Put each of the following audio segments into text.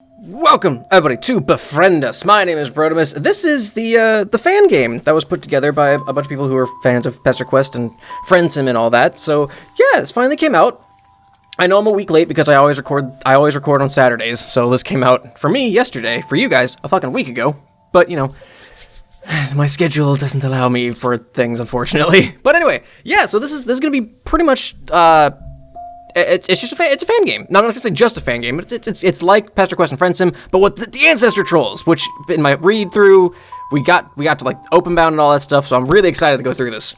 Welcome, everybody, to Befriendus. My name is Brotimus. This is the fan game that was put together by a bunch of people who are fans of Pesterquest and Friendsim and all that. So, yeah, this finally came out. I know I'm a week late because I always record on Saturdays, so this came out for me yesterday, for you guys, a fucking week ago. But, you know, my schedule doesn't allow me for things, unfortunately. But anyway, yeah, so this is gonna be pretty much, it's just a fan game. Not gonna say just a fan game, but it's like Pesterquest and Friendsim, but with the ancestor trolls, which in my read through, we got to like open bound and all that stuff, so I'm really excited to go through this.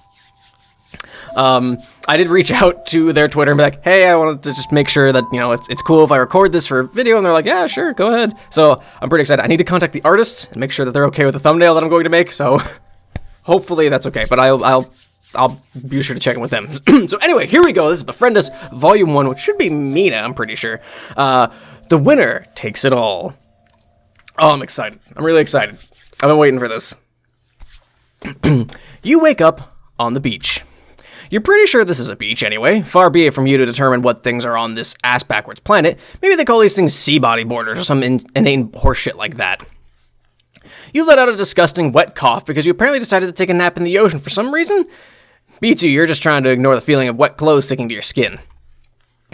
I did reach out to their Twitter and be like, hey, I wanted to just make sure that, you know, it's cool if I record this for video, and they're like, yeah, sure, go ahead. So I'm pretty excited. I need to contact the artists and make sure that they're okay with the thumbnail that I'm going to make, so hopefully that's okay, but I'll be sure to check in with them. So anyway, here we go. This is Befriendus Volume 1, which should be Meenah, I'm pretty sure. The winner takes it all. Oh, I'm excited. I'm really excited. I've been waiting for this. You wake up on the beach. You're pretty sure this is a beach anyway. Far be it from you to determine what things are on this ass-backwards planet. Maybe they call these things sea body borders or some inane horseshit like that. You let out a disgusting wet cough because you apparently decided to take a nap in the ocean for some reason. Me too, you're just trying to ignore the feeling of wet clothes sticking to your skin.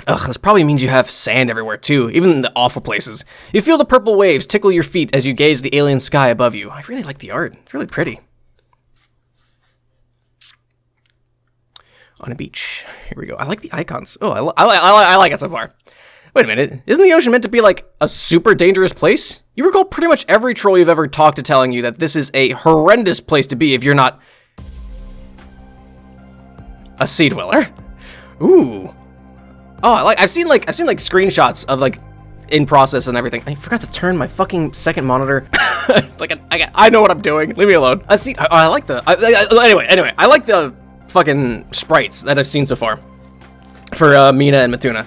Ugh, this probably means you have sand everywhere too, even in the awful places. You feel the purple waves tickle your feet as you gaze the alien sky above you. I really like the art. It's really pretty. On a beach. Here we go. I like the icons. Oh, I like it so far. Wait a minute. Isn't the ocean meant to be like a super dangerous place? You recall pretty much every troll you've ever talked to telling you that this is a horrendous place to be if you're not a sea dweller. Ooh. Oh, I've seen screenshots of like in process and everything. I forgot to turn my fucking second monitor. I know what I'm doing. Leave me alone. I like the anyway, I like the fucking sprites that I've seen so far for Meenah and Matuna.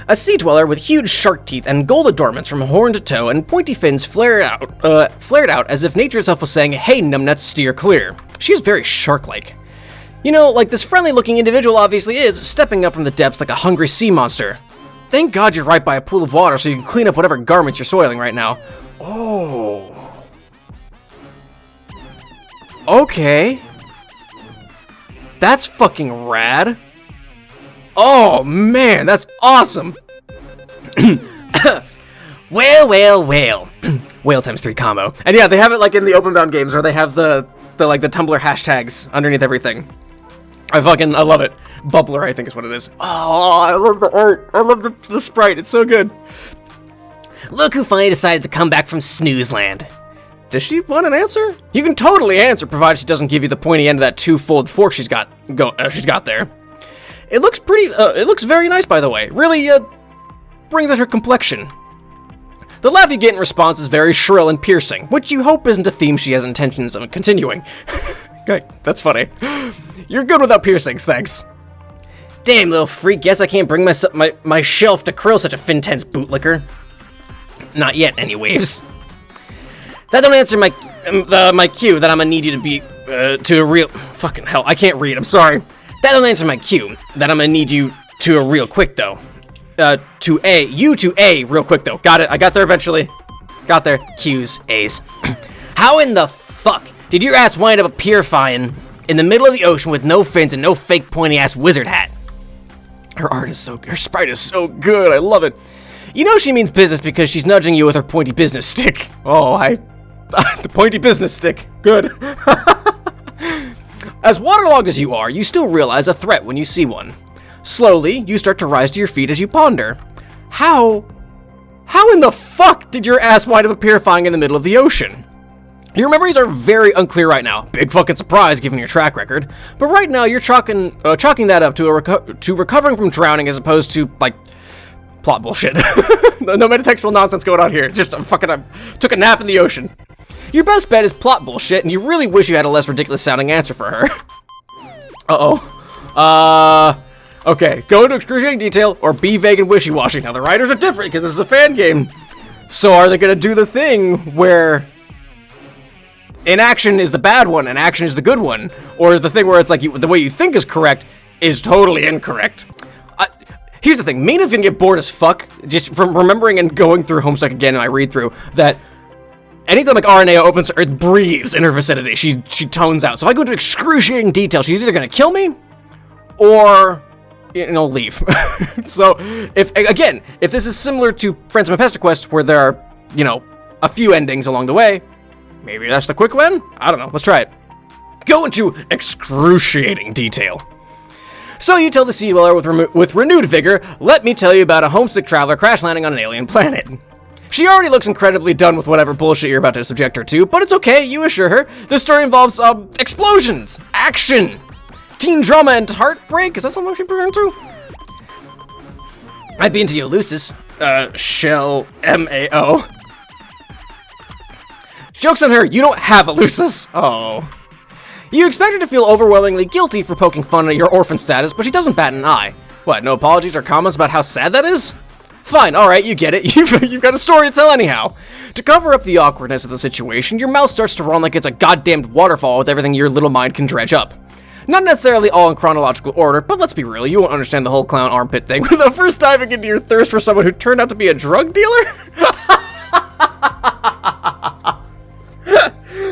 A sea dweller with huge shark teeth and gold adornments from horn to toe and pointy fins flared out as if nature itself was saying, hey numbnuts, steer clear. She is very shark-like. You know, like this friendly-looking individual obviously is, stepping up from the depths like a hungry sea monster. Thank God you're right by a pool of water so you can clean up whatever garments you're soiling right now. Oh. Okay. That's fucking rad. Oh man, that's awesome. Whale. Whale times 3 combo. And yeah, they have it like in the open bound games where they have the Tumblr hashtags underneath everything. I love it. Bubbler, I think is what it is. Oh, I love the art. I love the sprite. It's so good. Look who finally decided to come back from Snoozeland. Does she want an answer? You can totally answer, provided she doesn't give you the pointy end of that two-fold fork she's got there. It looks pretty. It looks very nice, by the way. Really, brings out her complexion. The laugh you get in response is very shrill and piercing, which you hope isn't a theme she has intentions of continuing. Okay, that's funny. You're good without piercings, thanks. Damn, little freak. Guess I can't bring my shelf to krill such a fin-tense bootlicker. Not yet, anyways. That don't answer my cue that I'm gonna need you to be to a real fucking hell. I can't read. I'm sorry. That don't answer my cue that I'm gonna need you to a real quick though. To A real quick though. Got it. I got there eventually. Got there. Q's, A's. How in the fuck did your ass wind up purifying in the middle of the ocean with no fins and no fake pointy ass wizard hat? Her sprite is so good. I love it. You know she means business because she's nudging you with her pointy business stick. Oh, the pointy business stick. Good. As waterlogged as you are, you still realize a threat when you see one. Slowly, you start to rise to your feet as you ponder. How in the fuck did your ass wind up purifying in the middle of the ocean? Your memories are very unclear right now. Big fucking surprise given your track record. But right now, you're chalking that up to recovering from drowning as opposed to, like, plot bullshit. No metatextual nonsense going on here. Just took a nap in the ocean. Your best bet is plot bullshit, and you really wish you had a less ridiculous sounding answer for her. Okay, go into excruciating detail or be vague and wishy-washy. Now the writers are different because this is a fan game. So are they gonna do the thing where inaction is the bad one and action is the good one? Or the thing where it's like the way you think is correct is totally incorrect? Here's the thing, Meenah's gonna get bored as fuck just from remembering and going through Homestuck again in my read-through that anytime like RNA opens, it breathes in her vicinity. She tones out. So if I go into excruciating detail, she's either gonna kill me or, you know, leave. So if this is similar to Friendsim and Pesterquest, where there are, you know, a few endings along the way, maybe that's the quick win? I don't know. Let's try it. Go into excruciating detail. So you tell the sea dweller with renewed vigor, let me tell you about a homesick traveler crash landing on an alien planet. She already looks incredibly done with whatever bullshit you're about to subject her to, but it's okay, you assure her. This story involves, explosions, action, teen drama, and heartbreak. Is that something she's into? I'd be into Ulysses. Shell M-A-O. Joke's on her, you don't have Ulysses. Oh. You expect her to feel overwhelmingly guilty for poking fun at your orphan status, but she doesn't bat an eye. What, no apologies or comments about how sad that is? Fine, alright, you get it. You've got a story to tell anyhow. To cover up the awkwardness of the situation, your mouth starts to run like it's a goddamned waterfall with everything your little mind can dredge up. Not necessarily all in chronological order, but let's be real, you won't understand the whole clown armpit thing without first diving into your thirst for someone who turned out to be a drug dealer?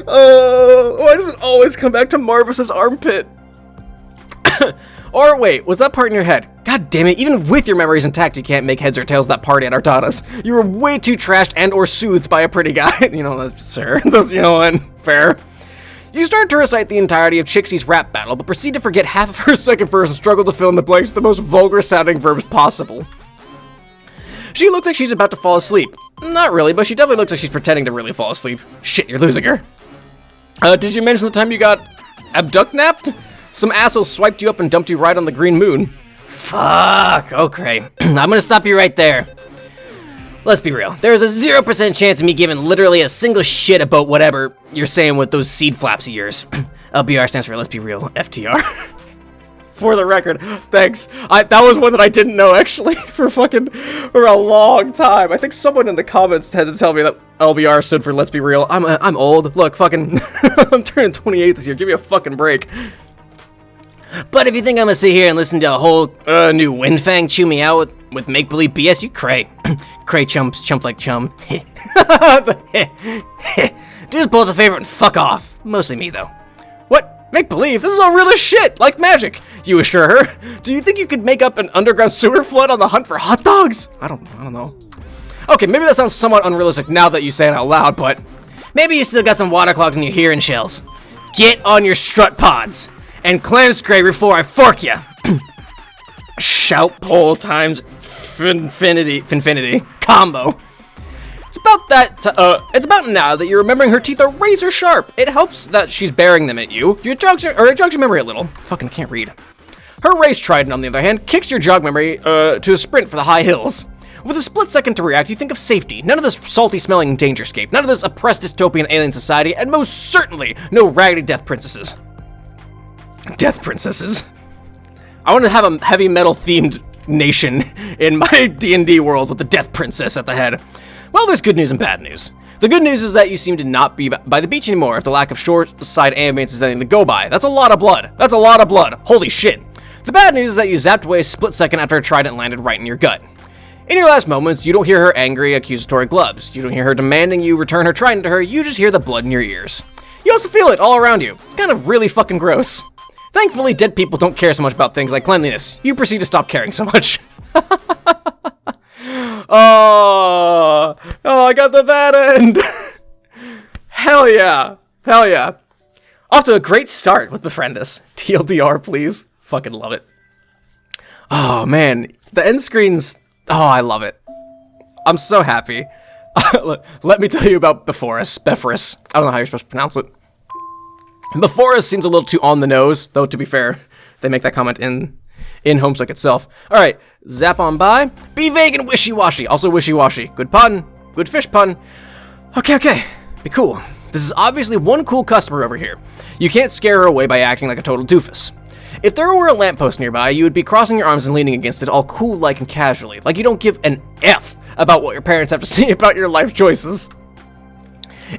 Why does it always come back to Marvis's armpit? Or wait, was that part in your head? God damn it, even with your memories intact, you can't make heads or tails of that party at Ardada's. You were way too trashed and or soothed by a pretty guy. You know, that's sure. That's, you know what, fair. You start to recite the entirety of Chixie's rap battle, but proceed to forget half of her second verse and struggle to fill in the blanks with the most vulgar-sounding verbs possible. She looks like she's about to fall asleep. Not really, but she definitely looks like she's pretending to really fall asleep. Shit, you're losing her. Did you mention the time you got abduct-napped? Some asshole swiped you up and dumped you right on the green moon. Fuck, okay. I'm gonna stop you right there. Let's be real. There is a 0% chance of me giving literally a single shit about whatever you're saying with those seed flaps of yours. LBR stands for let's be real, FTR. For the record, thanks. That was one that I didn't know, actually, for a long time. I think someone in the comments had to tell me that LBR stood for let's be real. I'm old. Look, fucking, I'm turning 28 this year. Give me a fucking break. But if you think I'm gonna sit here and listen to a whole new Windfang chew me out with make-believe BS, you cray. Cray chump like chum. Dude's both a favorite and fuck off. Mostly me, though. What? Make-believe? This is all real as shit, like magic. You assure her. Do you think you could make up an underground sewer flood on the hunt for hot dogs? I don't know. Okay, maybe that sounds somewhat unrealistic now that you say it out loud, but maybe you still got some water clogged in your hearing shells. Get on your strut pods and clam scrape before I fork ya. Shout pole times finfinity combo. It's about now that you're remembering her teeth are razor sharp. It helps that she's bearing them at you. It jogs your memory a little. Fucking can't read. Her raised trident, on the other hand, kicks your jog memory to a sprint for the high hills. With a split second to react, you think of safety. None of this salty-smelling dangerscape. None of this oppressed dystopian alien society, and most certainly no raggedy death princesses. Death princesses. I want to have a heavy metal themed nation in my D&D world with the death princess at the head. Well, there's good news and bad news. The good news is that you seem to not be by the beach anymore if the lack of shoreside ambience is anything to go by. That's a lot of blood. That's a lot of blood. Holy shit. The bad news is that you zapped away a split second after a trident landed right in your gut. In your last moments, you don't hear her angry, accusatory glubs. You don't hear her demanding you return her trident to her. You just hear the blood in your ears. You also feel it all around you. It's kind of really fucking gross. Thankfully, dead people don't care so much about things like cleanliness. You proceed to stop caring so much. Oh, I got the bad end. Hell yeah. Hell yeah. Off to a great start with Befriendus. TLDR, please. Fucking love it. Oh, man. The end screens. Oh, I love it. I'm so happy. Let me tell you about Beforus. I don't know how you're supposed to pronounce it. Beforus seems a little too on the nose, though, to be fair. They make that comment in Homestuck itself. Alright, zap on by. Be vague and wishy-washy. Also wishy-washy. Good pun. Good fish pun. Okay. Be cool. This is obviously one cool customer over here. You can't scare her away by acting like a total doofus. If there were a lamppost nearby, you would be crossing your arms and leaning against it all cool-like and casually. Like you don't give an F about what your parents have to say about your life choices.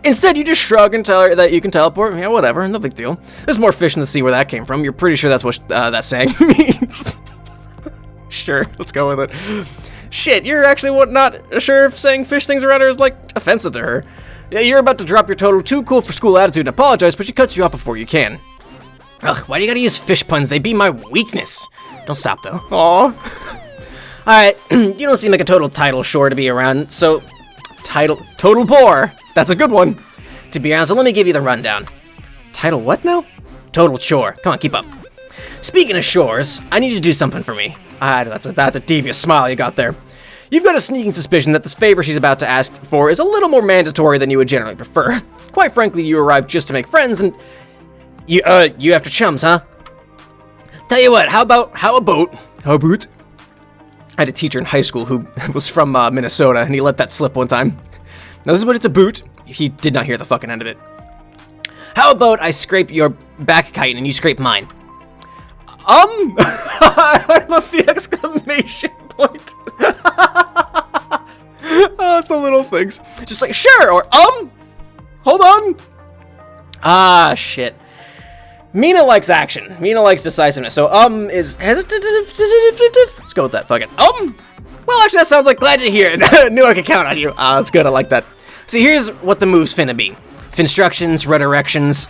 Instead, you just shrug and tell her that you can teleport. Yeah, whatever, no big deal. There's more fish in the sea where that came from. You're pretty sure that's what that saying means. Sure, let's go with it. Shit, you're actually not sure if saying fish things around her is, like, offensive to her. Yeah, you're about to drop your total too cool for school attitude and apologize, but she cuts you off before you can. Ugh, why do you gotta use fish puns? They be my weakness. Don't stop, though. Aw. Alright, you don't seem like a total title shore to be around, so... Total bore. That's a good one. To be honest, so let me give you the rundown. Title what now? Total chore. Come on, keep up. Speaking of shores, I need you to do something for me. That's a devious smile you got there. You've got a sneaking suspicion that this favor she's about to ask for is a little more mandatory than you would generally prefer. Quite frankly, you arrived just to make friends, and you after chums, huh? Tell you what, how about? I had a teacher in high school who was from Minnesota, and he let that slip one time. Now this is what it's a boot. He did not hear the fucking end of it. How about I scrape your back kite and you scrape mine? I love the exclamation point. Oh, it's the little things. Just like, sure, or hold on. Ah, shit. Meenah likes action. Meenah likes decisiveness. So, is let's go with that. Fuck it. Well, actually, that sounds like glad to hear it. Knew I could count on you. That's good. I like that. See, here's what the move's finna be. Finstructions, redirections,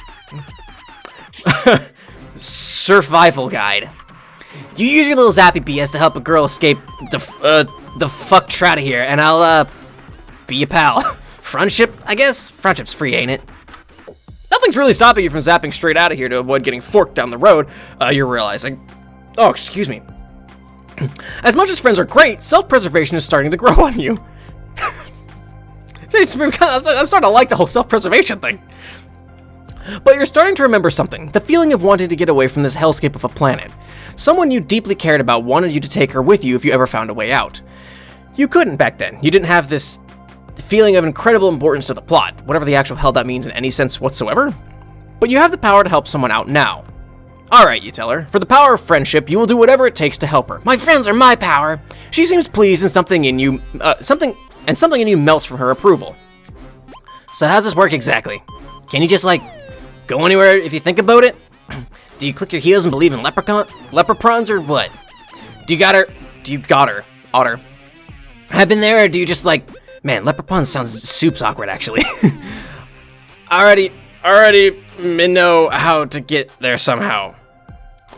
survival guide. You use your little zappy BS to help a girl escape the fuck trata here, and I'll, be a pal. Friendship, I guess? Friendship's free, ain't it? Nothing's really stopping you from zapping straight out of here to avoid getting forked down the road, you're realizing. Oh, excuse me. As much as friends are great, self-preservation is starting to grow on you. I'm starting to like the whole self-preservation thing. But you're starting to remember something. The feeling of wanting to get away from this hellscape of a planet. Someone you deeply cared about wanted you to take her with you if you ever found a way out. You couldn't back then. You didn't have this feeling of incredible importance to the plot, whatever the actual hell that means in any sense whatsoever. But you have the power to help someone out now. Alright, you tell her. For the power of friendship, you will do whatever it takes to help her. My friends are my power. She seems pleased and something in you melts from her approval. So how's this work exactly? Can you just, like, go anywhere if you think about it? Do you click your heels and believe in leprechauns or what? Do you got her, Otter? I've been there, or do you just, like, man, leprechauns sounds soups awkward, actually. already know how to get there somehow.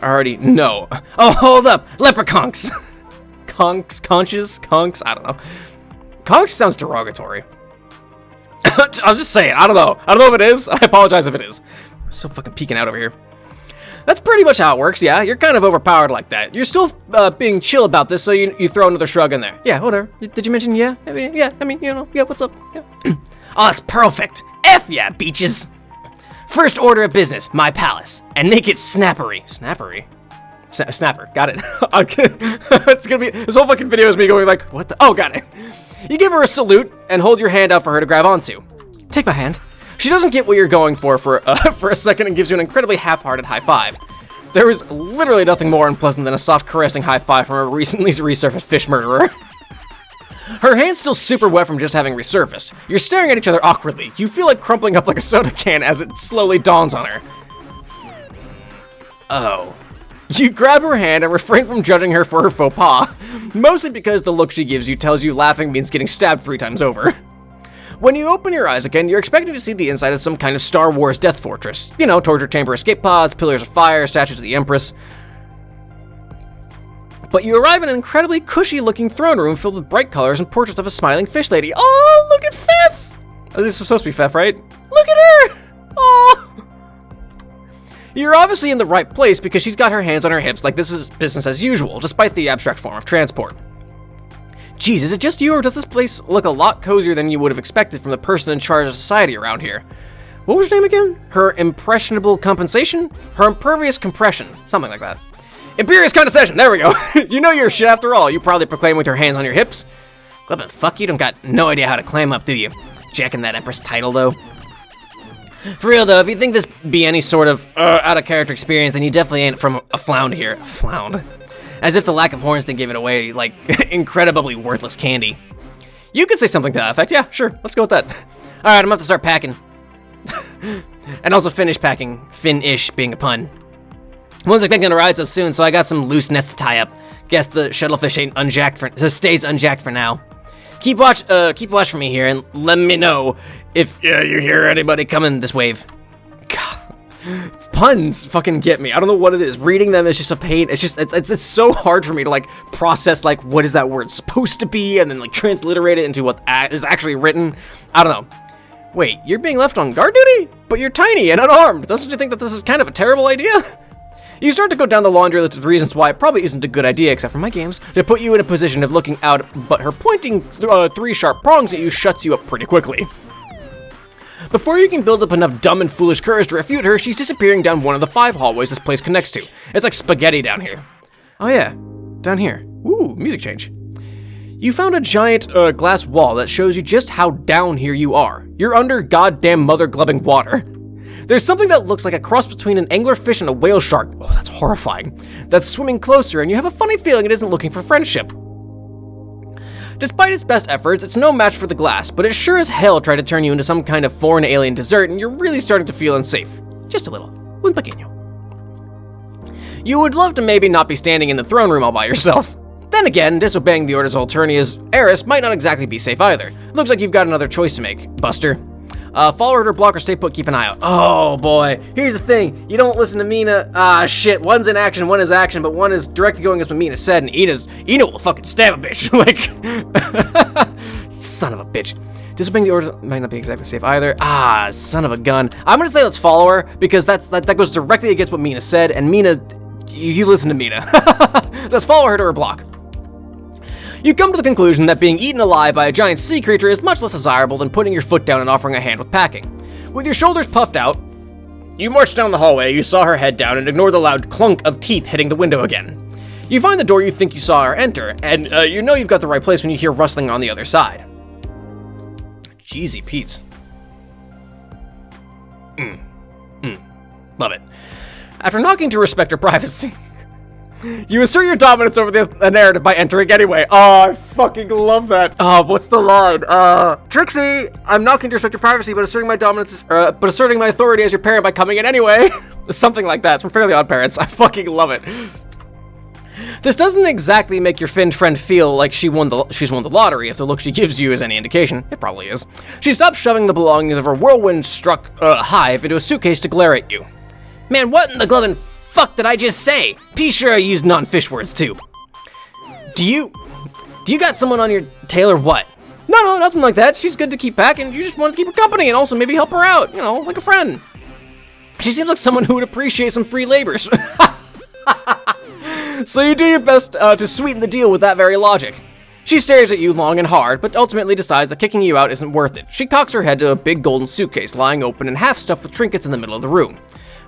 Already know. Oh, hold up, leprechauns. Conches, I don't know. Conch sounds derogatory. I'm just saying, I don't know if it is. I apologize if it is. I'm so fucking peeking out over here. That's pretty much how it works, yeah. You're kind of overpowered like that. You're still being chill about this, so you throw another shrug in there. Yeah, whatever. Did you mention yeah? I mean, yeah, what's up? Yeah. Oh, that's perfect. F yeah, beaches. First order of business, my palace. And make it snappery. Snappery? Snapper, got it. It's gonna be, this whole fucking video is me going like, what the, oh, got it. You give her a salute and hold your hand out for her to grab onto. Take my hand. She doesn't get what you're going for a second and gives you an incredibly half-hearted high five. There is literally nothing more unpleasant than a soft caressing high five from a recently resurfaced fish murderer. Her hand's still super wet from just having resurfaced. You're staring at each other awkwardly. You feel like crumpling up like a soda can as it slowly dawns on her. Oh. You grab her hand and refrain from judging her for her faux pas, mostly because the look she gives you tells you laughing means getting stabbed 3 times over. When you open your eyes again, you're expecting to see the inside of some kind of Star Wars death fortress. You know, torture chamber escape pods, pillars of fire, statues of the Empress. But you arrive in an incredibly cushy-looking throne room filled with bright colors and portraits of a smiling fish lady. Oh, look at Fef! Oh, this was supposed to be Fef, right? Look at her! Oh! You're obviously in the right place because she's got her hands on her hips like this is business as usual, despite the abstract form of transport. Geez, is it just you, or does this place look a lot cozier than you would have expected from the person in charge of society around here? What was her name again? Her impressionable compensation? Her impervious compression. Something like that. Imperious condescension, there we go. You know your shit after all. You proudly proclaim with your hands on your hips. But fuck, you don't got no idea how to climb up, do you? Jacking that Empress title, though. For real, though, if you think this be any sort of out-of-character experience, then you definitely ain't from a flound here. A flound. As if the lack of horns didn't give it away, like, incredibly worthless candy. You could say something to that effect. Yeah, sure. Let's go with that. Alright, I'm gonna have to start packing. And also finish packing. Fin-ish being a pun. One's expecting to ride so soon, so I got some loose nets to tie up. Guess the shuttlefish ain't unjacked for, so stays unjacked for now. Keep watch for me here and let me know if you hear anybody coming this wave. God, puns fucking get me. I don't know what it is. Reading them is just a pain. It's so hard for me to like process like what is that word supposed to be and then like transliterate it into what is actually written. I don't know. Wait, you're being left on guard duty? But you're tiny and unarmed. Doesn't you think that this is kind of a terrible idea? You start to go down the laundry list of reasons why it probably isn't a good idea, except for my games, to put you in a position of looking out, but her pointing 3 sharp prongs at you shuts you up pretty quickly. Before you can build up enough dumb and foolish courage to refute her, she's disappearing down one of the 5 hallways this place connects to. It's like spaghetti down here. Oh yeah, down here. Ooh, music change. You found a giant glass wall that shows you just how down here you are. You're under goddamn mother-glubbing water. There's something that looks like a cross between an anglerfish and a whale shark. Oh, that's horrifying. That's swimming closer, and you have a funny feeling it isn't looking for friendship. Despite its best efforts, it's no match for the glass, but it sure as hell tried to turn you into some kind of foreign alien dessert, and you're really starting to feel unsafe. Just a little. Un pequeño. You would love to maybe not be standing in the throne room all by yourself. Then again, disobeying the orders of Alternia's heiress might not exactly be safe either. Looks like you've got another choice to make, Buster. Follow her or block or stay put, keep an eye out. Oh boy, here's the thing. You don't listen to Meenah. Ah shit, one's in action, one is action, but one is directly going against what Meenah said, and Ina will fucking stab a bitch. Like, son of a bitch. Disobeying the orders might not be exactly safe either. Ah, son of a gun. I'm gonna say let's follow her, because that goes directly against what Meenah said, and Meenah, you listen to Meenah. Let's follow her to her block. You come to the conclusion that being eaten alive by a giant sea creature is much less desirable than putting your foot down and offering a hand with packing. With your shoulders puffed out, you march down the hallway, you saw her head down, and ignore the loud clunk of teeth hitting the window again. You find the door you think you saw her enter, and you know you've got the right place when you hear rustling on the other side. Jeezy Pete's. Love it. After knocking to respect her privacy, you assert your dominance over the narrative by entering anyway. Oh, I fucking love that. Oh, what's the line? Trixie, I'm knocking to respect your privacy, but asserting my dominance, but asserting my authority as your parent by coming in anyway. Something like that. It's from Fairly Odd Parents. I fucking love it. This doesn't exactly make your finned friend feel like she's won the lottery, if the look she gives you is any indication. It probably is. She stops shoving the belongings of her whirlwind-struck hive into a suitcase to glare at you. Man, what in the glovin' fuck did I just say? Be sure I used non-fish words too. Do you got someone on your tail or what? No, nothing like that. She's good to keep back, and you just wanted to keep her company and also maybe help her out, you know, like a friend. She seems like someone who would appreciate some free labors. So you do your best to sweeten the deal with that very logic. She stares at you long and hard, but ultimately decides that kicking you out isn't worth it. She cocks her head to a big golden suitcase lying open and half stuffed with trinkets in the middle of the room.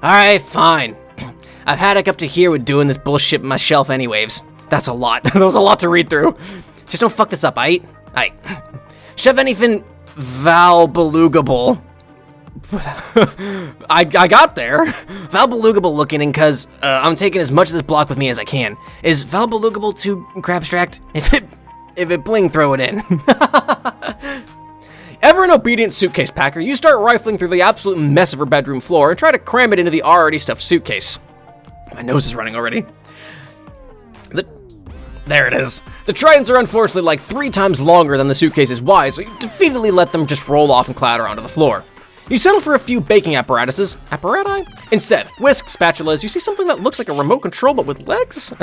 Alright, fine. I've had it up to here with doing this bullshit on my shelf anyways. That's a lot. That was a lot to read through. Just don't fuck this up, aight? Aight. Shove anything valbelugable. I got there. Valbelugable looking in cause I'm taking as much of this block with me as I can. Is valbelugable too crabstract? If it bling, throw it in. Ever an obedient suitcase packer, you start rifling through the absolute mess of her bedroom floor and try to cram it into the already stuffed suitcase. My nose is running already. There it is. The tridents are unfortunately like 3 times longer than the suitcase is wide, so you defeatedly let them just roll off and clatter onto the floor. You settle for a few baking apparatuses. Apparati? Instead, whisk, spatulas, you see something that looks like a remote control but with legs?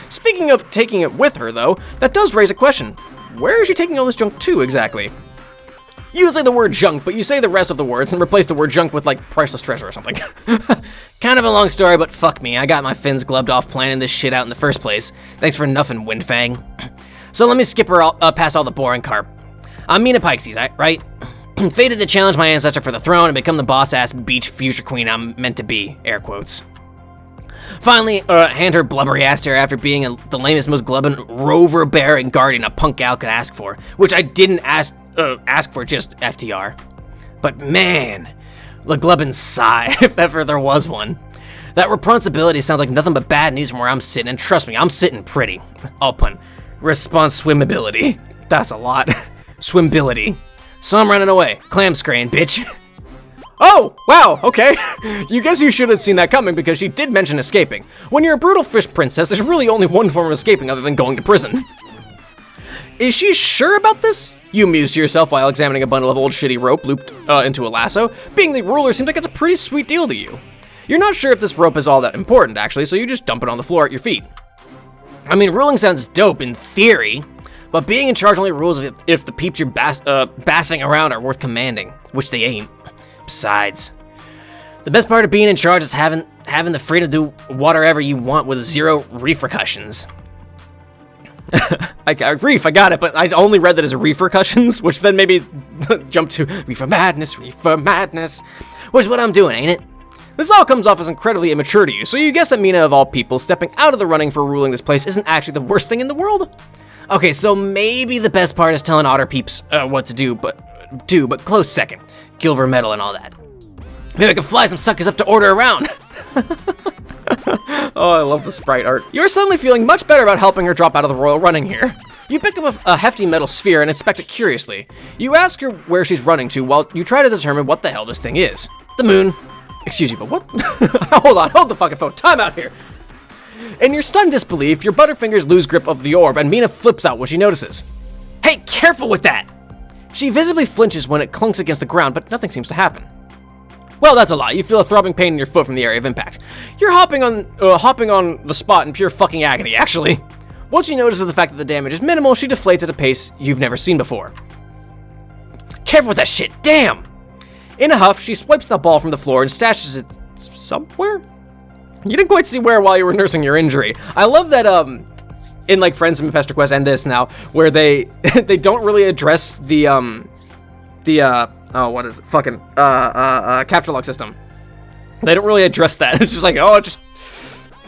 Speaking of taking it with her, though, that does raise a question. Where is she taking all this junk to, exactly? You don't say the word junk, but you say the rest of the words and replace the word junk with, like, priceless treasure or something. Kind of a long story, but fuck me. I got my fins glubbed off planning this shit out in the first place. Thanks for nothing, Windfang. So let me skip her past all the boring carp. I'm Meenah Peixes, right? Fated to challenge my ancestor for the throne and become the boss-ass beach future queen I'm meant to be. Air quotes. Finally, hand her blubbery ass to her after being the lamest, most glubbin' rover-bearing guardian a punk gal could ask for, which I didn't ask for, just FTR. But man, the glubbin' sigh, if ever there was one. That responsibility sounds like nothing but bad news from where I'm sitting, and trust me, I'm sitting pretty. I'll pun. Response swimmability. That's a lot. Swimbility. So I'm running away. Clam screen, bitch. Oh, wow, okay. You guess you should have seen that coming because she did mention escaping. When you're a brutal fish princess, there's really only one form of escaping other than going to prison. Is she sure about this? You muse to yourself while examining a bundle of old shitty rope looped into a lasso. Being the ruler seems like it's a pretty sweet deal to you. You're not sure if this rope is all that important, actually, so you just dump it on the floor at your feet. I mean, ruling sounds dope in theory, but being in charge only rules if the peeps you're bassing around are worth commanding, which they ain't. Besides, the best part of being in charge is having the freedom to do whatever you want with zero repercussions. I got it, but I only read that as repercussions, which then maybe jumped to reefer madness, which is what I'm doing, ain't it? This all comes off as incredibly immature to you, so you guess that Meenah, of all people, stepping out of the running for ruling this place isn't actually the worst thing in the world? Okay, so maybe the best part is telling otter peeps what to do, but close second. Gilver medal and all that. Maybe I can fly some suckers up to order around. Oh, I love the sprite art. You're suddenly feeling much better about helping her drop out of the royal running here. You pick up a hefty metal sphere and inspect it curiously. You ask her where she's running to while you try to determine what the hell this thing is. The moon. Excuse you, but what? Hold the fucking phone. Time out here. In your stunned disbelief, your butterfingers lose grip of the orb and Meenah flips out when she notices. Hey, careful with that! She visibly flinches when it clunks against the ground, but nothing seems to happen. Well, that's a lie. You feel a throbbing pain in your foot from the area of impact. You're hopping on the spot in pure fucking agony, actually. Once she notices the fact that the damage is minimal, she deflates at a pace you've never seen before. Careful with that shit, damn! In a huff, she swipes the ball from the floor and stashes it somewhere? You didn't quite see where while you were nursing your injury. I love that, in like Friendsim and Pesterquest and this now, where they don't really address the what is it? Fucking capture log system. They don't really address that. It's just like, oh, it just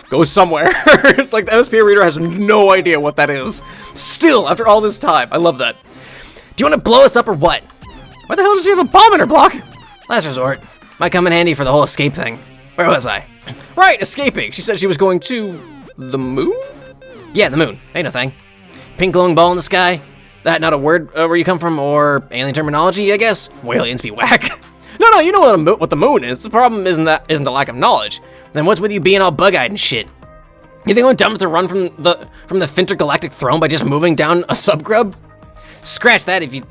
goes somewhere. It's like the MSPA Reader has no idea what that is. Still, after all this time, I love that. Do you want to blow us up or what? Why the hell does she have a bomb in her block? Last resort. Might come in handy for the whole escape thing. Where was I? Right, escaping. She said she was going to the moon? Yeah, the moon. Ain't no thing. Pink glowing ball in the sky? That not a word where you come from, or alien terminology, I guess? Well, aliens be whack. No, you know what the moon is. The problem isn't the lack of knowledge. Then what's with you being all bug-eyed and shit? You think I'm dumb to run from the intergalactic throne by just moving down a subgrub? Scratch that if you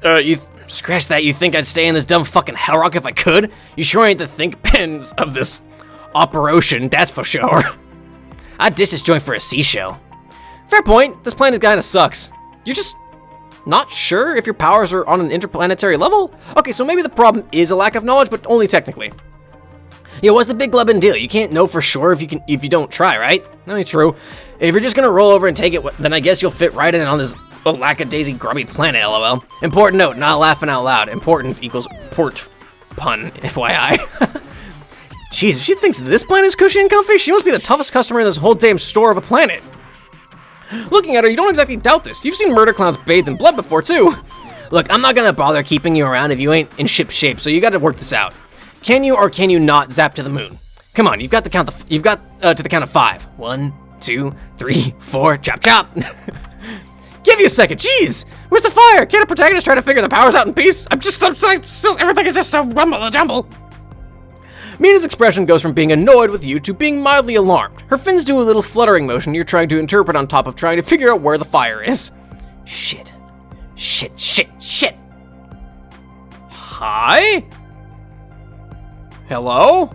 think I'd stay in this dumb fucking hellrock if I could? You sure ain't the think pins of this operation, that's for sure. I'd ditch this joint for a sea show. Fair point, this planet kinda sucks. You're just not sure if your powers are on an interplanetary level? Okay, so maybe the problem is a lack of knowledge, but only technically. Yo, what's the big glubbin' deal? You can't know for sure if you don't try, right? That ain't true. If you're just gonna roll over and take it, then I guess you'll fit right in on this lackadaisy grubby planet, lol. Important note, not laughing out loud. Important equals port pun, FYI. Jeez, if she thinks this planet is cushy and comfy, she must be the toughest customer in this whole damn store of a planet. Looking at her, you don't exactly doubt this. You've seen murder clowns bathed in blood before, too. Look, I'm not gonna bother keeping you around if you ain't in ship shape, so you gotta work this out. Can you or can you not zap to the moon? Come on, you've got to the count of 5. 1, 2, 3, 4, chop chop. Give you a second, jeez! Where's the fire? Can't a protagonist try to figure the powers out in peace? I'm still, everything is just so rumble and jumble. Meenah's expression goes from being annoyed with you to being mildly alarmed. Her fins do a little fluttering motion you're trying to interpret on top of trying to figure out where the fire is. Shit. Hi? Hello?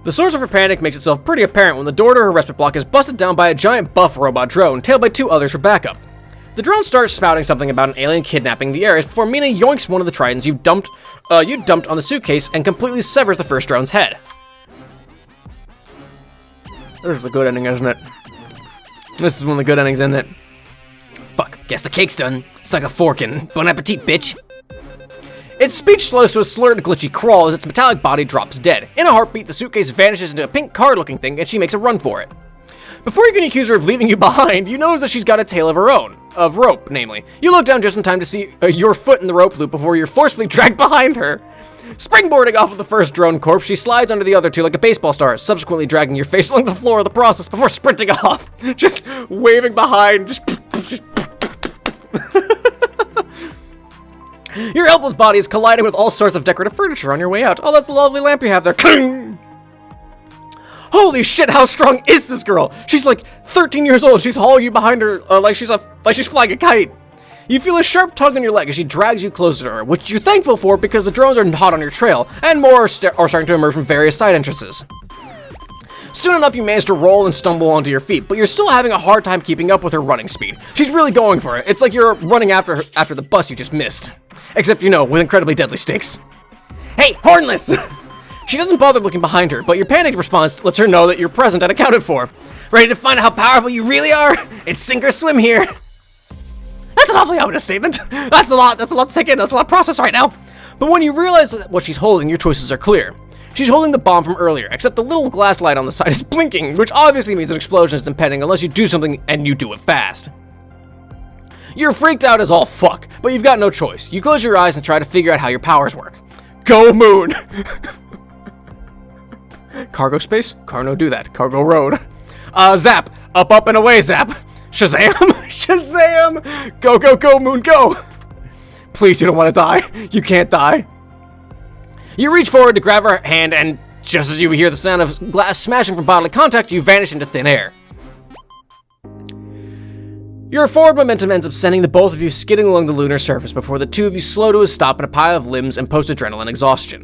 The source of her panic makes itself pretty apparent when the door to her respite block is busted down by a giant buff robot drone, tailed by 2 others for backup. The drone starts spouting something about an alien kidnapping the Ares before Meenah yoinks one of the tridents you dumped on the suitcase and completely severs the first drone's head. This is the good ending, isn't it? This is one of the good endings, isn't it? Fuck, guess the cake's done. Suck a fork in. Bon appetit, bitch. Its speech slows to a slurred, glitchy crawl as its metallic body drops dead. In a heartbeat, the suitcase vanishes into a pink card-looking thing and she makes a run for it. Before you can accuse her of leaving you behind, you notice that she's got a tail of her own. Of rope, namely. You look down just in time to see your foot in the rope loop before you're forcefully dragged behind her. Springboarding off of the first drone corpse, she slides under the other 2 like a baseball star, subsequently dragging your face along the floor of the process before sprinting off. Just waving behind, just Your helpless body is colliding with all sorts of decorative furniture on your way out. Oh, that's a lovely lamp you have there. Holy shit, how strong is this girl? She's like 13 years old. She's hauling you behind her like she's flying a kite. You feel a sharp tug on your leg as she drags you closer to her, which you're thankful for because the drones are hot on your trail, and more are starting to emerge from various side entrances. Soon enough, you manage to roll and stumble onto your feet, but you're still having a hard time keeping up with her running speed. She's really going for it. It's like you're running after her, after the bus you just missed. Except, you know, with incredibly deadly stakes. Hey, Hornless! She doesn't bother looking behind her, but your panicked response lets her know that you're present and accounted for. Ready to find out how powerful you really are? It's sink or swim here. That's an awfully ominous statement. That's a lot to take in. That's a lot to process right now. But when you realize what she's holding, your choices are clear. She's holding the bomb from earlier, except the little glass light on the side is blinking, which obviously means an explosion is impending unless you do something and you do it fast. You're freaked out as all fuck, but you've got no choice. You close your eyes and try to figure out how your powers work. Go moon! Cargo space? Carno do that. Cargo road. Zap! Up and away, Zap! Shazam! Shazam! Go, go, go, moon, go! Please, you don't want to die. You can't die. You reach forward to grab her hand, and just as you hear the sound of glass smashing from bodily contact, you vanish into thin air. Your forward momentum ends up sending the both of you skidding along the lunar surface before the two of you slow to a stop in a pile of limbs and post-adrenaline exhaustion.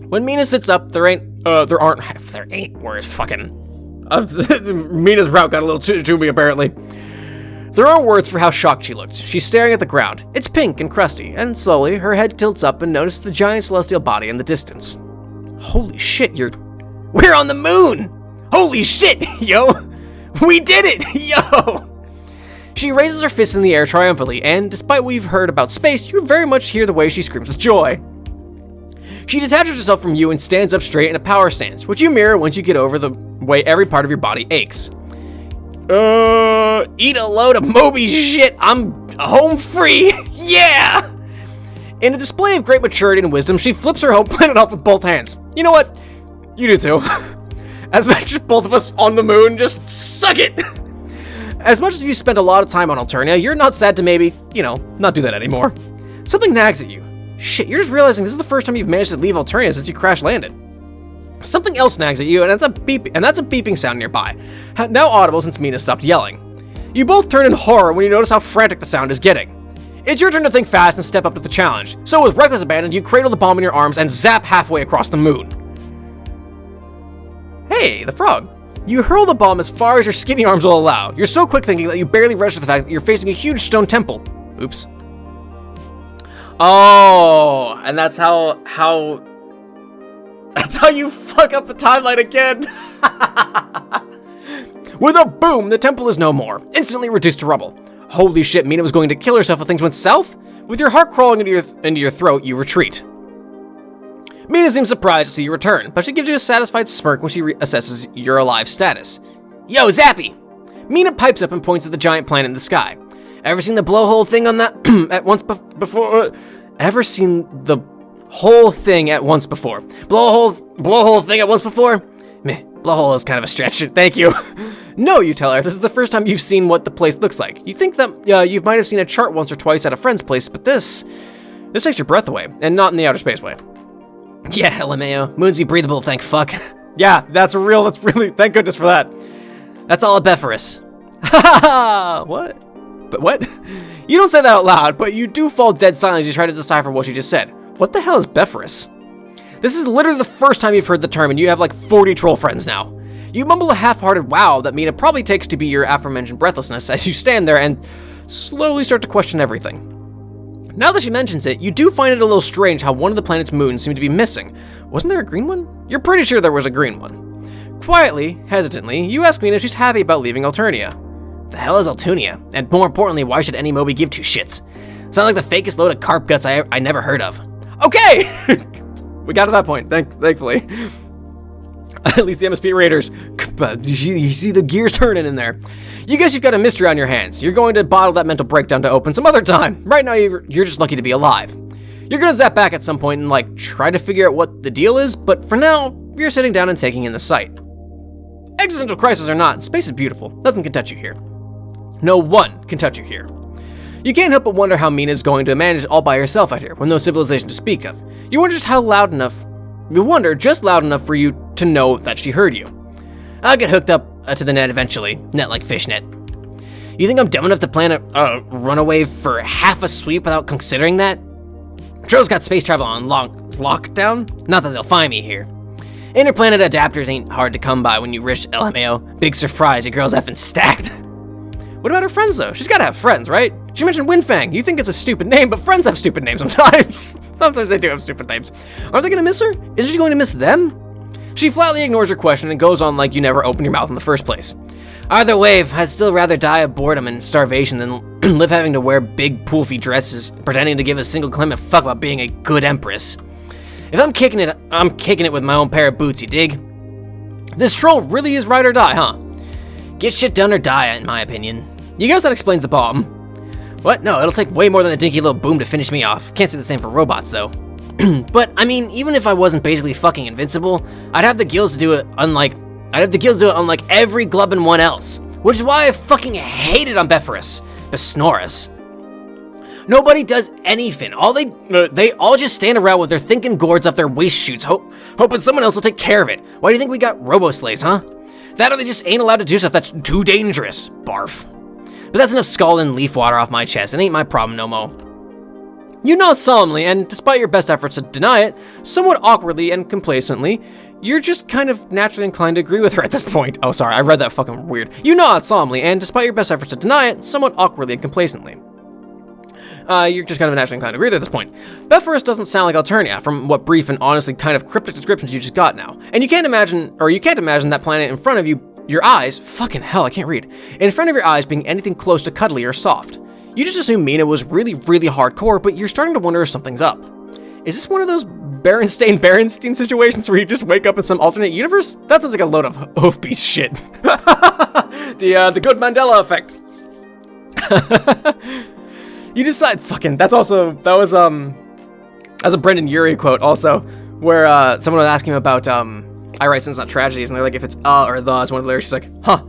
When Meenah sits up, there ain't words, fucking. Meenah's route got a little too me, apparently. There aren't words for how shocked she looked. She's staring at the ground. It's pink and crusty, and slowly, her head tilts up and notices the giant celestial body in the distance. Holy shit, we're on the moon! Holy shit, yo! We did it, yo! She raises her fist in the air triumphantly, and despite what you've heard about space, you very much hear the way she screams with joy. She detaches herself from you and stands up straight in a power stance, which you mirror once you get over the way every part of your body aches. Eat a load of Moby shit, I'm home free, yeah! In a display of great maturity and wisdom, she flips her home planet off with both hands. You know what? You do too. As much as both of us on the moon, just suck it! As much as you spent a lot of time on Alternia, you're not sad to maybe, not do that anymore. Something nags at you. Shit, you're just realizing this is the first time you've managed to leave Alternia since you crash landed. Something else nags at you, and that's a beeping sound nearby, now audible since Meenah stopped yelling. You both turn in horror when you notice how frantic the sound is getting. It's your turn to think fast and step up to the challenge, so with reckless abandon, you cradle the bomb in your arms and zap halfway across the moon. Hey, the frog. You hurl the bomb as far as your skinny arms will allow. You're so quick thinking that you barely register the fact that you're facing a huge stone temple. Oops. Oh, and that's how you fuck up the timeline again. With a boom, the temple is no more, instantly reduced to rubble. Holy shit, Meenah was going to kill herself if things went south? With your heart crawling into your throat, you retreat. Meenah seems surprised to see you return, but she gives you a satisfied smirk when she assesses your alive status. Yo, Zappy! Meenah pipes up and points at the giant planet in the sky. Ever seen the blowhole thing on that at once before? Ever seen the whole thing at once before? Blowhole thing at once before? Meh, blowhole is kind of a stretch. Thank you. No, you tell her. This is the first time you've seen what the place looks like. You think that you might have seen a chart once or twice at a friend's place, but this takes your breath away, and not in the outer space way. Yeah, LMAO. Moons be breathable, thank fuck. Yeah, that's really, thank goodness for that. That's all a Beforus. Haha, what? But what? You don't say that out loud, but you do fall dead silent as you try to decipher what she just said. What the hell is Beforus? This is literally the first time you've heard the term, and you have like 40 troll friends now. You mumble a half-hearted wow that Meenah probably takes to be your aforementioned breathlessness as you stand there and slowly start to question everything. Now that she mentions it, you do find it a little strange how one of the planet's moons seemed to be missing. Wasn't there a green one? You're pretty sure there was a green one. Quietly, hesitantly, you ask Meenah if she's happy about leaving Alternia. The hell is Altunia? And more importantly, why should any Moby give two shits? Sound like the fakest load of carp guts I never heard of. Okay! We got to that point, thankfully. At least the MSPA Raiders. You see the gears turning in there. You guess you've got a mystery on your hands. You're going to bottle that mental breakdown to open some other time. Right now, you're just lucky to be alive. You're going to zap back at some point and, try to figure out what the deal is, but for now, you're sitting down and taking in the sight. Existential crisis or not, space is beautiful. Nothing can touch you here. No one can touch you here. You can't help but wonder how Meenah's going to manage all by herself out here, with no civilization to speak of. You wonder just loud enough for you to know that she heard you. I'll get hooked up to the net eventually, net like fishnet. You think I'm dumb enough to plan a runaway for half a sweep without considering that? Tro's got space travel on lockdown, not that they'll find me here. Interplanet adapters ain't hard to come by when you risk LMAO. Big surprise, your girl's effing stacked. What about her friends, though? She's gotta have friends, right? She mentioned Windfang. You think it's a stupid name, but friends have stupid names sometimes. Sometimes they do have stupid names. Are they gonna miss her? Isn't she going to miss them? She flatly ignores your question and goes on like you never opened your mouth in the first place. Either way, I'd still rather die of boredom and starvation than live having to wear big poofy dresses, pretending to give a single climate fuck about being a good empress. If I'm kicking it with my own pair of boots, you dig? This troll really is ride or die, huh? Get shit done or die, in my opinion. You guess that explains the bomb. What? No, it'll take way more than a dinky little boom to finish me off. Can't say the same for robots, though. But, I mean, even if I wasn't basically fucking invincible, I'd have the gills to do it unlike every glubbin' one else. Which is why I fucking hate it on Beforus. Besnorus. Nobody does anything. They all just stand around with their thinking gourds up their waist shoots, hoping someone else will take care of it. Why do you think we got robo-slaves, huh? That or they just ain't allowed to do stuff that's too dangerous. Barf. But that's enough scalding leaf water off my chest. It ain't my problem no mo. You nod solemnly, and despite your best efforts to deny it, somewhat awkwardly and complacently, you're just kind of naturally inclined to agree with her at this point. Oh, sorry, I read that fucking weird. You nod solemnly, and despite your best efforts to deny it, somewhat awkwardly and complacently. You're just kind of naturally inclined to agree with her at this point. Beforus doesn't sound like Alternia, from what brief and honestly kind of cryptic descriptions you just got now. And you can't imagine that planet in front of you, your eyes, fucking hell, I can't read, in front of your eyes being anything close to cuddly or soft. You just assume Meenah was really, really hardcore, but you're starting to wonder if something's up. Is this one of those Berenstein situations where you just wake up in some alternate universe? That sounds like a load of hoofbeast shit. the good Mandela effect. You decide, that was a Brendan Urie quote also, where someone was asking him about I write since not tragedies, and they're like, if it's or the, it's one of the lyrics, she's like, huh,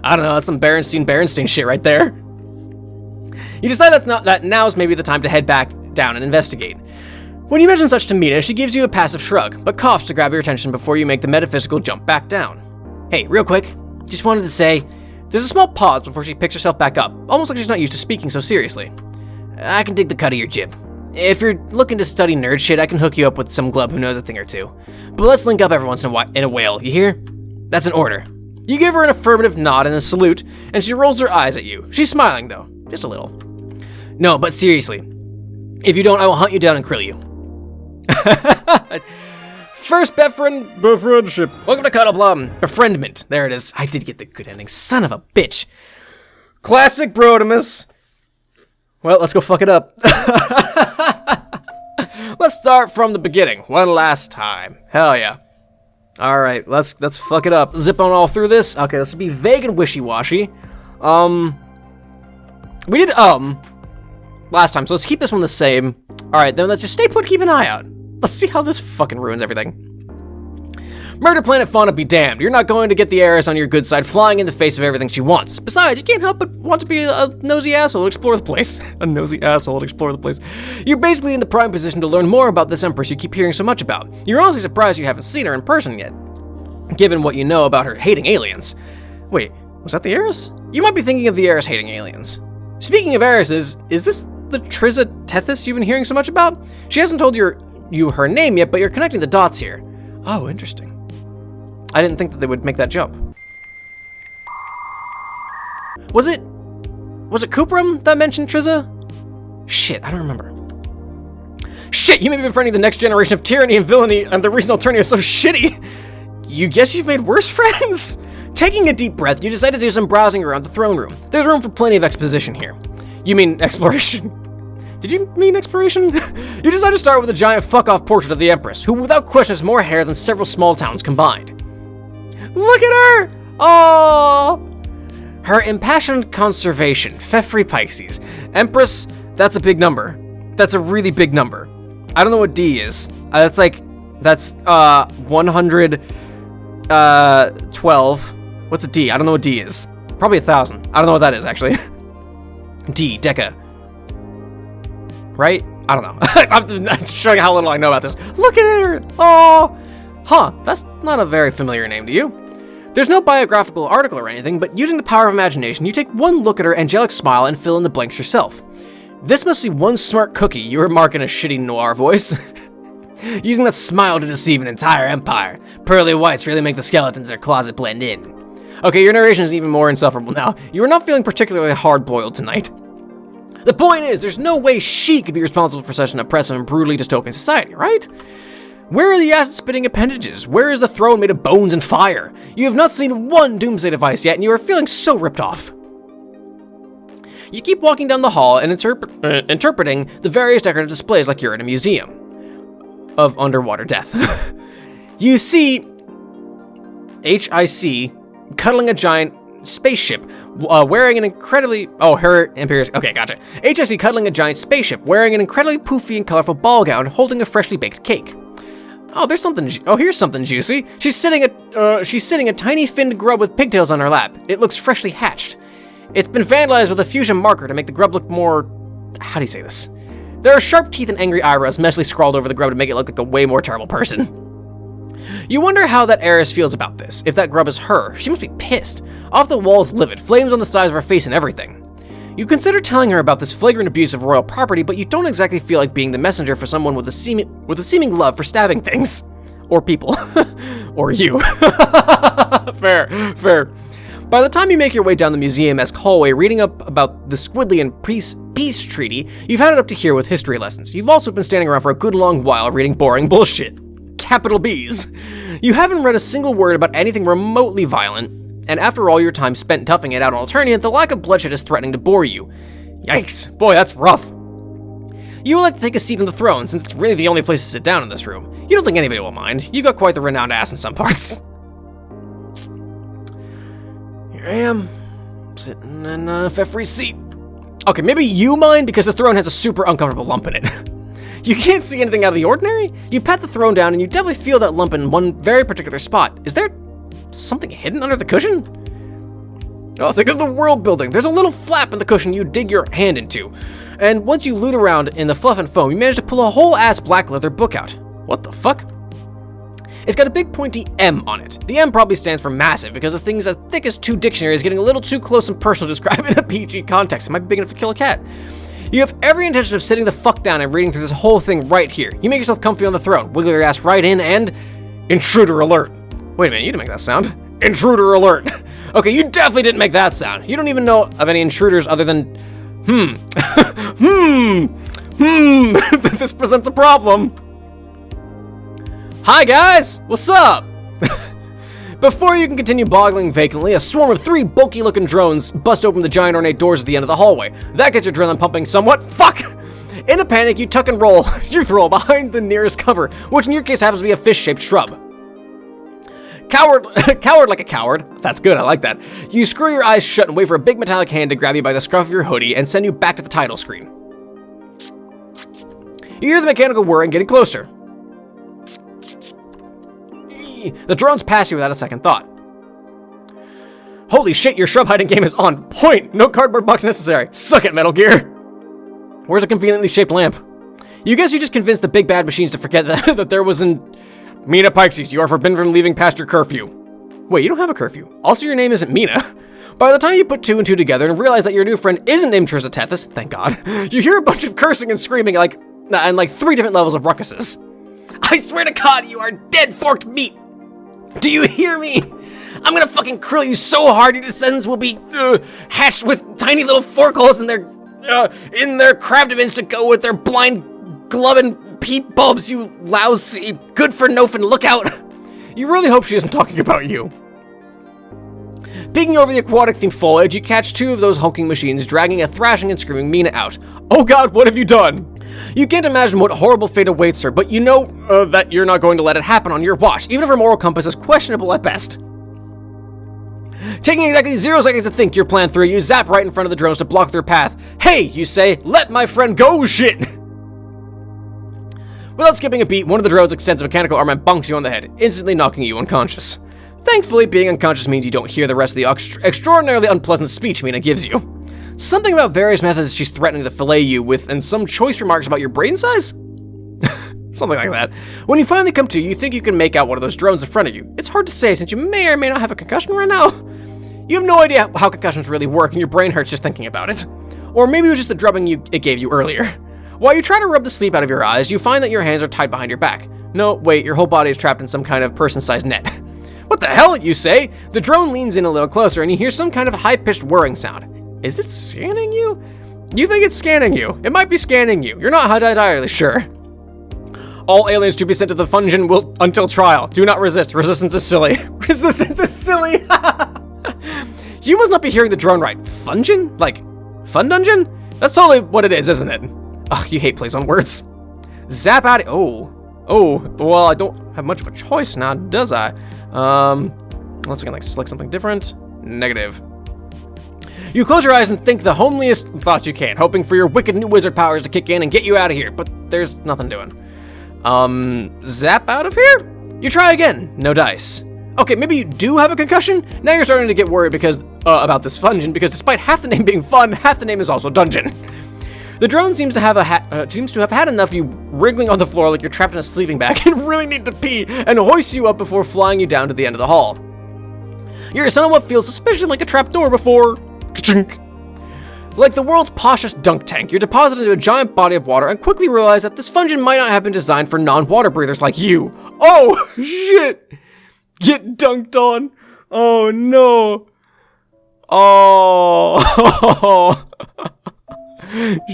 I don't know, that's some Berenstein shit right there. You decide that now's maybe the time to head back down and investigate. When you mention such to Meenah, she gives you a passive shrug, but coughs to grab your attention before you make the metaphysical jump back down. Hey, real quick, just wanted to say, there's a small pause before she picks herself back up, almost like she's not used to speaking so seriously. I can dig the cut of your jib. If you're looking to study nerd shit, I can hook you up with some glub who knows a thing or two. But let's link up every once in a while, you hear? That's an order. You give her an affirmative nod and a salute, and she rolls her eyes at you. She's smiling, though. Just a little. No, but seriously. If you don't, I will hunt you down and krill you. First befriendship. Welcome to Cuddleplum. Befriendment. There it is. I did get the good ending. Son of a bitch. Classic Brotimus. Well, let's go fuck it up. Let's start from the beginning. One last time. Hell yeah. Alright, let's fuck it up. Zip on all through this. Okay, this will be vague and wishy-washy. We did, last time, so let's keep this one the same. Alright, then let's just stay put, keep an eye out. Let's see how this fucking ruins everything. Murder Planet Fauna be damned. You're not going to get the heiress on your good side flying in the face of everything she wants. Besides, you can't help but want to be a nosy asshole and explore the place. A nosy asshole and explore the place. You're basically in the prime position to learn more about this empress you keep hearing so much about. You're honestly surprised you haven't seen her in person yet, given what you know about her hating aliens. Wait, was that the heiress? You might be thinking of the heiress hating aliens. Speaking of heiresses, is this the Triza Tethys you've been hearing so much about? She hasn't told you her name yet, but you're connecting the dots here. Oh, interesting. I didn't think that they would make that jump. Was it Cooperum that mentioned Triza? Shit, I don't remember. Shit, you may be befriending the next generation of tyranny and villainy, and the reason Alternia is so shitty. You guess you've made worse friends? Taking a deep breath, you decide to do some browsing around the throne room. There's room for plenty of exposition here. You mean exploration? Did you mean exploration? You decide to start with a giant fuck-off portrait of the Empress, who without question has more hair than several small towns combined. Look at her! Oh, her impassioned conservation, Meenah Peixes. Empress, that's a big number. That's a really big number. I don't know what D is. That's 112. What's a D? I don't know what D is. Probably 1,000. I don't know what that is, actually. D, Deca. right? I don't know. I'm showing how little I know about this. Look at her! Oh! Huh, that's not a very familiar name to you. There's no biographical article or anything, but using the power of imagination, you take one look at her angelic smile and fill in the blanks yourself. This must be one smart cookie, you remark in a shitty noir voice. Using that smile to deceive an entire empire. Pearly whites really make the skeletons in their closet blend in. Okay, your narration is even more insufferable now. You are not feeling particularly hard-boiled tonight. The point is, there's no way she could be responsible for such an oppressive and brutally dystopian society, right? Where are the acid-spitting appendages? Where is the throne made of bones and fire? You have not seen one doomsday device yet, and you are feeling so ripped off. You keep walking down the hall and interpreting the various decorative displays like you're in a museum of underwater death. You see HIC cuddling a giant spaceship, wearing an incredibly... Oh, her Imperious... Okay, gotcha. HIC cuddling a giant spaceship, wearing an incredibly poofy and colorful ball gown, holding a freshly baked cake. Oh, there's something... Oh, here's something juicy. She's sitting a tiny finned grub with pigtails on her lap. It looks freshly hatched. It's been vandalized with a fusion marker to make the grub look more... How do you say this? There are sharp teeth and angry eyebrows messily scrawled over the grub to make it look like a way more terrible person. You wonder how that heiress feels about this. If that grub is her, she must be pissed. Off the walls livid, flames on the sides of her face and everything. You consider telling her about this flagrant abuse of royal property, but you don't exactly feel like being the messenger for someone with a seeming love for stabbing things. Or people. Or you. Fair. By the time you make your way down the museum-esque hallway reading up about the Squidlian peace treaty, you've had it up to here with history lessons. You've also been standing around for a good long while reading boring bullshit. Capital B's. You haven't read a single word about anything remotely violent, and after all your time spent toughing it out on Alternia, the lack of bloodshed is threatening to bore you. Yikes. Boy, that's rough. You would like to take a seat on the throne, since it's really the only place to sit down in this room. You don't think anybody will mind. You got quite the renowned ass in some parts. Here I am, sitting in Feffrey's seat. Okay, maybe you mind because the throne has a super uncomfortable lump in it. You can't see anything out of the ordinary? You pat the throne down and you definitely feel that lump in one very particular spot. Is there something hidden under the cushion? Oh, think of the world building. There's a little flap in the cushion you dig your hand into. And once you loot around in the fluff and foam, you manage to pull a whole ass black leather book out. What the fuck? It's got a big pointy M on it. The M probably stands for massive because the thing's as thick as 2 dictionaries getting a little too close and personal to describe in a PG context. It might be big enough to kill a cat. You have every intention of sitting the fuck down and reading through this whole thing right here. You make yourself comfy on the throne, wiggle your ass right in, and... Intruder alert. Wait a minute, you didn't make that sound. Intruder alert. Okay, you definitely didn't make that sound. You don't even know of any intruders other than... This presents a problem. Hi guys, what's up? Before you can continue boggling vacantly, a swarm of 3 bulky-looking drones bust open the giant ornate doors at the end of the hallway. That gets your adrenaline pumping somewhat. Fuck! In a panic, you tuck and roll, youth roll behind the nearest cover, which in your case happens to be a fish-shaped shrub. Coward like a coward. That's good, I like that. You screw your eyes shut and wait for a big metallic hand to grab you by the scruff of your hoodie and send you back to the title screen. You hear the mechanical whirring getting closer. The drones pass you without a second thought. Holy shit, your shrub hiding game is on point! No cardboard box necessary. Suck it, Metal Gear! Where's a conveniently shaped lamp? You guess you just convinced the big bad machines to forget that there was an... Meenah Peixes, you are forbidden from leaving past your curfew. Wait, you don't have a curfew. Also, your name isn't Meenah. By the time you put 2 and 2 together and realize that your new friend isn't named Trisatethys, thank God, you hear a bunch of cursing and screaming and like 3 different levels of ruckuses. I swear to God, you are dead forked meat! Do you hear me? I'm gonna fucking krill you so hard your descendants will be hatched with tiny little fork holes in their crabdomins to go with their blind glubbin peep bulbs, you lousy good for nofin look out. You really hope she isn't talking about you. Peeking over the aquatic themed foliage, you catch 2 of those hulking machines dragging a thrashing and screaming Meenah out. Oh God, what have you done? You can't imagine what horrible fate awaits her, but you know that you're not going to let it happen on your watch, even if her moral compass is questionable at best. Taking exactly 0 seconds to think your plan through, you zap right in front of the drones to block their path. Hey, you say, let my friend go, shit! Without skipping a beat, one of the drones' extensive mechanical armament bonks you on the head, instantly knocking you unconscious. Thankfully, being unconscious means you don't hear the rest of the extraordinarily unpleasant speech Meenah gives you. Something about various methods she's threatening to fillet you with, and some choice remarks about your brain size? Something like that. When you finally come to, you think you can make out one of those drones in front of you. It's hard to say since you may or may not have a concussion right now. You have no idea how concussions really work, and your brain hurts just thinking about it. Or maybe it was just the drubbing it gave you earlier. While you try to rub the sleep out of your eyes, you find that your hands are tied behind your back. No, wait, your whole body is trapped in some kind of person-sized net. What the hell, you say? The drone leans in a little closer, and you hear some kind of high-pitched whirring sound. Is it scanning you? You think it's scanning you. It might be scanning you. You're not entirely sure. All aliens to be sent to the Fungeon will until trial. Do not resist. Resistance is silly. Resistance is silly. You must not be hearing the drone right. Fungeon? Like, fun dungeon? That's totally what it is, isn't it? Ugh, you hate plays on words. Zap out. Oh, well, I don't have much of a choice now, does I? Unless I can, like, select something different. Negative. You close your eyes and think the homeliest thoughts you can, hoping for your wicked new wizard powers to kick in and get you out of here, but there's nothing doing. Zap out of here? You try again. No dice. Okay, maybe you do have a concussion? Now you're starting to get worried because, about this Fungeon, because despite half the name being fun, half the name is also dungeon. The drone seems to have had enough of you wriggling on the floor like you're trapped in a sleeping bag and really need to pee, and hoists you up before flying you down to the end of the hall. You're son of what feels suspiciously like a trapdoor before... Ka-chink. Like the world's poshest dunk tank, you're deposited into a giant body of water and quickly realize that this Fungeon might not have been designed for non-water breathers like you. Oh, shit! Get dunked on. Oh, no. Oh.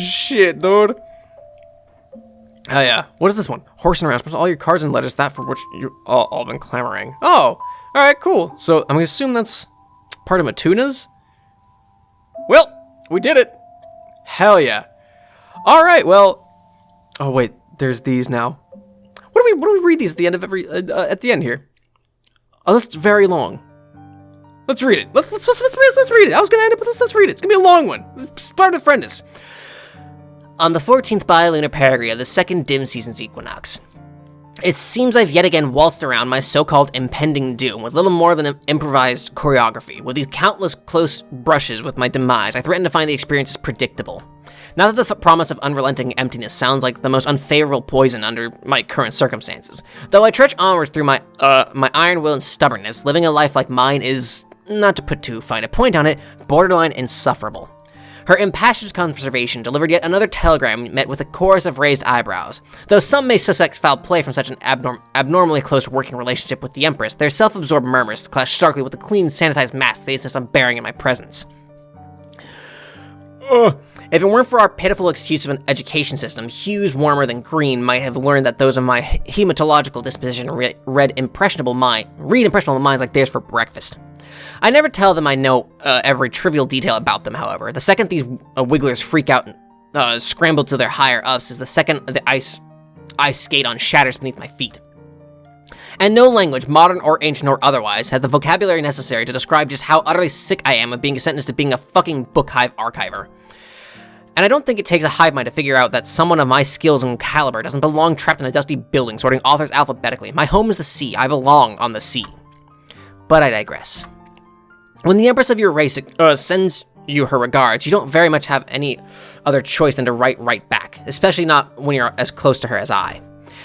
Shit, dude. Oh, yeah. What is this one? Horse and around. All your cards and letters, that for which you've all been clamoring. Oh, all right, cool. So I'm going to assume that's part of Matuna's. Well, we did it. Hell yeah. All right, well. Oh, wait. There's these now. What do we read these at the end of at the end here? Oh, that's very long. Let's read it. Let's read it. I was gonna end up with this. Let's read it. It's gonna be a long one. Start with Befriendus. On the 14th bilunar perigee of the second dim season's equinox, it seems I've yet again waltzed around my so-called impending doom with little more than an improvised choreography. With these countless close brushes with my demise, I threaten to find the experiences predictable. Now that the promise of unrelenting emptiness sounds like the most unfavorable poison under my current circumstances, though I trudge onwards through my iron will and stubbornness, living a life like mine is, not to put too fine a point on it, borderline insufferable. Her impassioned conversation delivered yet another telegram met with a chorus of raised eyebrows. Though some may suspect foul play from such an abnormally close working relationship with the Empress, their self-absorbed murmurs clash starkly with the clean, sanitized masks they insist on bearing in my presence. If it weren't for our pitiful excuse of an education system, hues warmer than green might have learned that those of my hematological disposition read impressionable minds like theirs for breakfast. I never tell them I know every trivial detail about them, however. The second these wigglers freak out and scramble to their higher-ups is the second the ice skate on shatters beneath my feet. And no language, modern or ancient or otherwise, had the vocabulary necessary to describe just how utterly sick I am of being sentenced to being a fucking book hive archiver. And I don't think it takes a hive mind to figure out that someone of my skills and caliber doesn't belong trapped in a dusty building sorting authors alphabetically. My home is the sea. I belong on the sea. But I digress. When the Empress of your race sends you her regards, you don't very much have any other choice than to write right back, especially not when you're as close to her as I.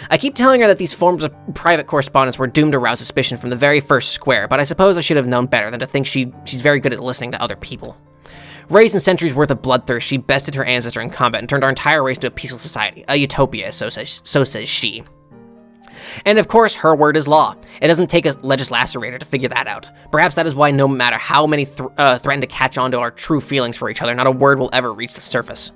I keep telling her that these forms of private correspondence were doomed to rouse suspicion from the very first square, but I suppose I should have known better than to think she's very good at listening to other people. Raised in centuries worth of bloodthirst, she bested her ancestor in combat and turned our entire race to a peaceful society, a utopia, so says she. And of course, her word is law. It doesn't take a legislacerator to figure that out. Perhaps that is why no matter how many threaten to catch on to our true feelings for each other, not a word will ever reach the surface.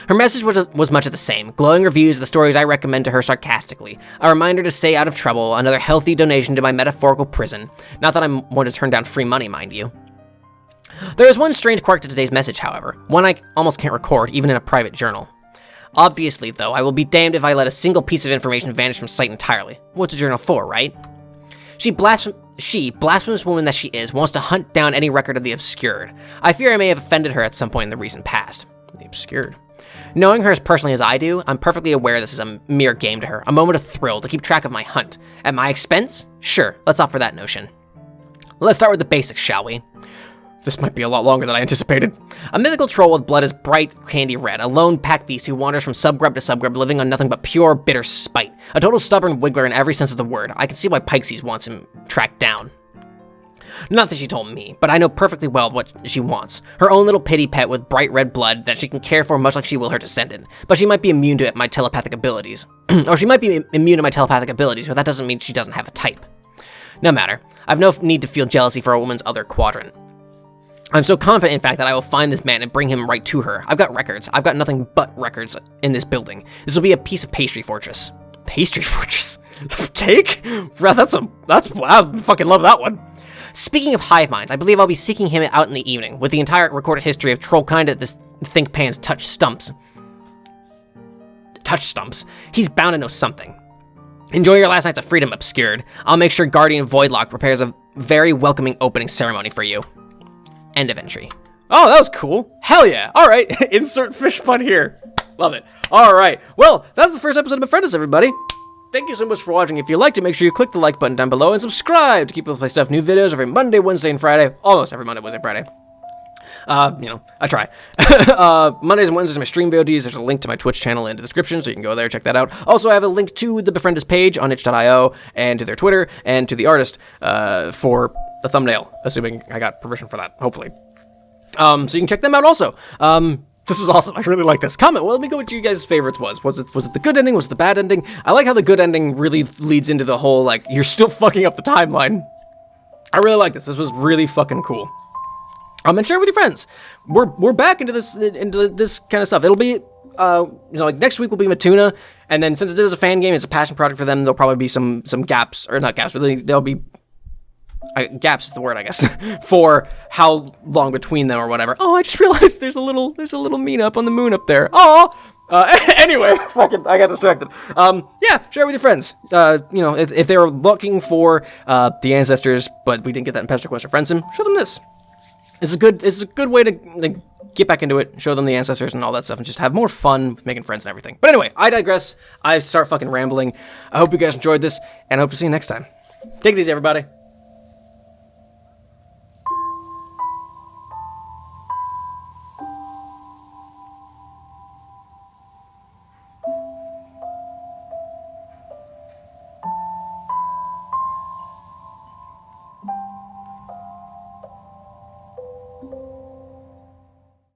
Her message was much of the same, glowing reviews of the stories I recommend to her sarcastically, a reminder to stay out of trouble, another healthy donation to my metaphorical prison. Not that I'm one to turn down free money, mind you. There is one strange quirk to today's message, however, one I almost can't record, even in a private journal. Obviously, though, I will be damned if I let a single piece of information vanish from sight entirely. What's a journal for, right? She, blasphemous woman that she is, wants to hunt down any record of the obscured. I fear I may have offended her at some point in the recent past. The obscured. Knowing her as personally as I do, I'm perfectly aware this is a mere game to her, a moment of thrill to keep track of my hunt. At my expense? Sure, let's opt for that notion. Let's start with the basics, shall we? This might be a lot longer than I anticipated. A mythical troll with blood is bright candy red, a lone pack beast who wanders from subgrub to subgrub, living on nothing but pure, bitter spite. A total stubborn wiggler in every sense of the word. I can see why Peixes wants him tracked down. Not that she told me, but I know perfectly well what she wants. Her own little pity pet with bright red blood that she can care for much like she will her descendant. But she might be immune to my telepathic abilities. Or she might be immune to my telepathic abilities, but that doesn't mean she doesn't have a type. No matter. I've no need to feel jealousy for a woman's other quadrant. I'm so confident, in fact, that I will find this man and bring him right to her. I've got records. I've got nothing but records in this building. This will be a piece of pastry fortress. Pastry fortress? Cake? That's wow, I fucking love that one. Speaking of hive minds, I believe I'll be seeking him out in the evening, with the entire recorded history of Trollkind at this think pan's touch stumps. Touch stumps? He's bound to know something. Enjoy your last nights of freedom, Obscured. I'll make sure Guardian Voidlock prepares a very welcoming opening ceremony for you. End of entry. Oh, that was cool. Hell yeah. All right, insert fish pun here. Love it. All right, well, that's the first episode of Befriendus, everybody. Thank you so much for watching. If you liked it, make sure you click the like button down below and subscribe to keep up with my stuff. New videos every Monday, Wednesday, and Friday. Almost every Monday, Wednesday, Friday. I try. Mondays and Wednesdays, my stream VODs. There's a link to my Twitch channel in the description, so you can go there, check that out. Also, I have a link to the Befriendus page on itch.io, and to their Twitter, and to the artist, for the thumbnail, assuming I got permission for that, hopefully. So you can check them out also. This was awesome. I really like this. Comment. Well, let me go what you guys' favorites was. Was it the good ending? Was it the bad ending? I like how the good ending really leads into the whole, like, you're still fucking up the timeline. I really like this. This was really fucking cool. And share it with your friends. We're back into this kind of stuff. It'll be like next week will be Matuna, and then since it is a fan game, it's a passion project for them. There'll probably be some gaps, or not gaps, but there'll be gaps is the word, I guess, for how long between them or whatever. Oh, I just realized there's a little Meenah up on the moon up there. Oh. Anyway, I got distracted. Yeah, share it with your friends. If they were looking for the Ancestors, but we didn't get that in Pesterquest or Friendsim, show them this. It's a good way to get back into it, show them the Ancestors and all that stuff, and just have more fun with making friends and everything. But anyway, I digress. I start fucking rambling. I hope you guys enjoyed this, and I hope to see you next time. Take it easy, everybody.